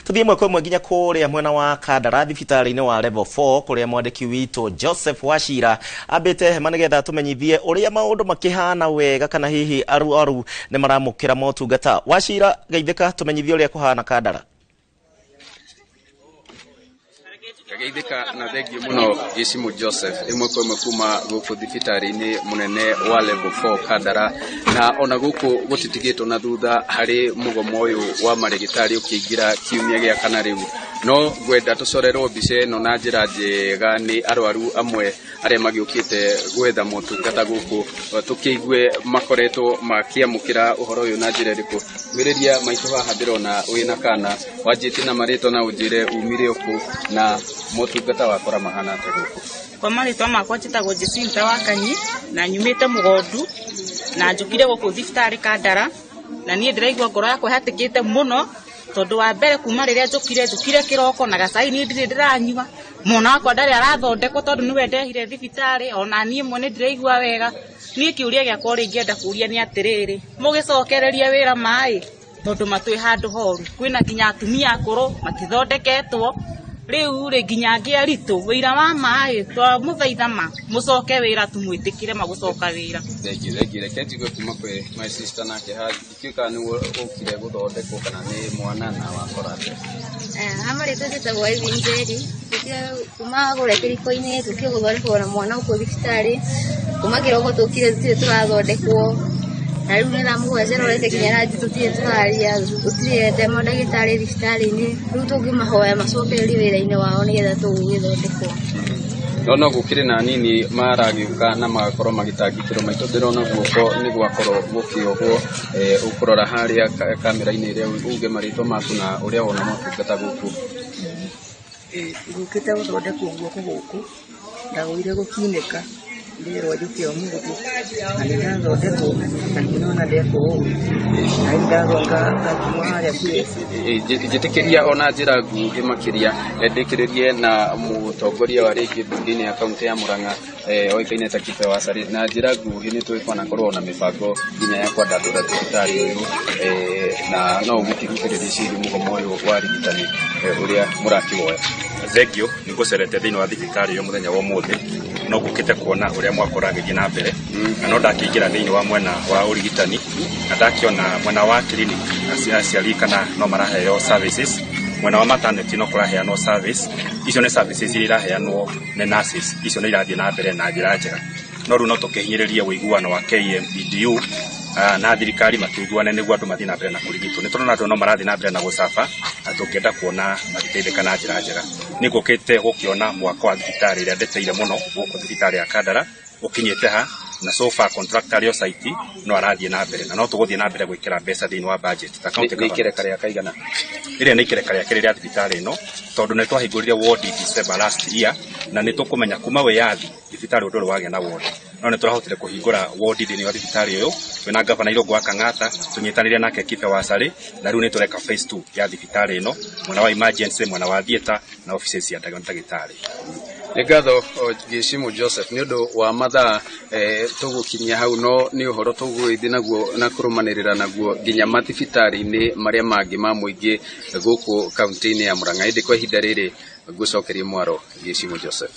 tuthie mweko mwe nginya kuria mwena wa Kandara thibitari-ini wa level 4 kuria mwandiki witũ Joseph Wachira ambite hema nigetha tumenyithie uria maundu makihana wega kana hihi aru ni maramukira motungata. Wachira, geithika tumenyithie uria kuhana Kandara. Geithika na thengio muno Gicimu Joseph imwe kwa imwe kuma guku thibitari-ini munene wa level 4 Kandara, na ona guku gutitigitwo na thutha hari mugomo uyu wa marigitari ukiingira kiumia gia kana riu. No gwenda tucorerwo mbica ino na njira njega ni arwaru amwe aria magiukite gwetha motungata guku, tukiigue makoretwo makiamukira uhoro uyu na njira iriku. Mwiriria maitu haha ndirona wina kana wanjite na marito na unjire umire uku na motungata wakora mahana ate guku. Kwa marito makwa njitagwo Jacinta Wakanyi na nyumite Mugondu na njukire guku thibitari Kandara, na nie ndiraigua ngoro yakwa hatikite muno tondu wa mbere kuma riria njukire kiroko na gacai ni ndiranyua mwana wakwa ndari arathondekwo tondu niwe ndehire thibitari, ona nie mwene ndiraigua wega. Nie kiuria giakwa ringienda kuria ni atiriri, mugicokereria wira mai tondu matwi handu horu, kwina nginya atumia akuru matithondeketwo riu nginya ngiaritu wira wa mai twa muthaithama mucoke wira tumwitikire magucoka wira. Thengire kenjigwe kuma kwe my sister nake ha ikika ni ukire guthondekwo kana ni mwana na wakorate. Amari tutagwa ibinjeri kuma gure kiriko-ini tukio guthondekwo na mwana uko thibitari kuma kiroko tukire turathondekwo na riu nira mugwece rorete kinya ranji tutire turaria tutire demo ndagitari thibitari-ini riu tungimahoya macokererie wira-ini wao nigetha tugithondekwo. No gukire na nini maragiuka na magakorwo magitangikirwo maito ndirona guoko ni gwakorwo gukiogwo ukurora haria kamera-ini iria uge marito maku na uria wona motungata guku. Gukite guthondekwo guoko guku ndagwire gukinika ndiro njukio mugugu na ninathondekwo na ninona ndekwo na ndagonga kumwaria kwi jitikiria ona njira nguhi makiria ndikiririe na mutongoria wa rigi thini ya kaunti ya Murang'a oikaine ta Kipe Wasari na njira nguhi ni twikwana korwo na mibango nginya ya kwandandura thibitari uyu na no gukirukiriria ciri mugomo uyu wa rigitani uria murakiwoya. Thengio ni gucerete thini wa thibitari uyu muthenya wa umuthi no gukite kuona uria mwakoragithi na mbere na no ndakiingira thini wa mwena wa urigitani na ndakiona mwena wa clinic aciari kana no maraheo services, mwena wa maternity no kuraheanwo service. Icio ni services iria iraheanwo ni nurses, icio ni irathie na mbere na njira njega. No riu no tukihinyiriria uiguano wa KMPDU na thirikari makiguane niguo andu mathie na mbere na kurigitwo. Ni turona andu no marathie na mbere na gucaba na tukienda kuona magiteithika na njira njega. Ni gukite gukiona mwako wa thibitari iria ndeteire muno guku thibitari ya Kandara ukinyite ha na so far contractor yo site no arathie na mbere na no tuguthie na mbere gwikira mbeca thini wa budget ta county government karia kaigana iria ni kirekare kiria thibitari no tondu ni twahingurire ward December last year na ni tukumenya kuma we yathi thibitari undu wage na ward no ni turahotire kuhingura ward thini wa thibitari uyu twina governor Irungu wa Kang'ata tunyitanire nake Kipe Wasari na riu ni tureka phase 2 ya thibitari no mwana wa emergency mwana wa theater na offices ya ndagitari. Ngatho Gicimu Joseph ni undu wa mathaa tugukinyia hau no ni uhoro tugwithi naguo na kurumanirira naguo nginya mathibitari-ini maria mangi ma muingi guku kaunti-ini ya Murang'a. Indi kwa ihinda riri gucokeria mwaro Gicimu Joseph.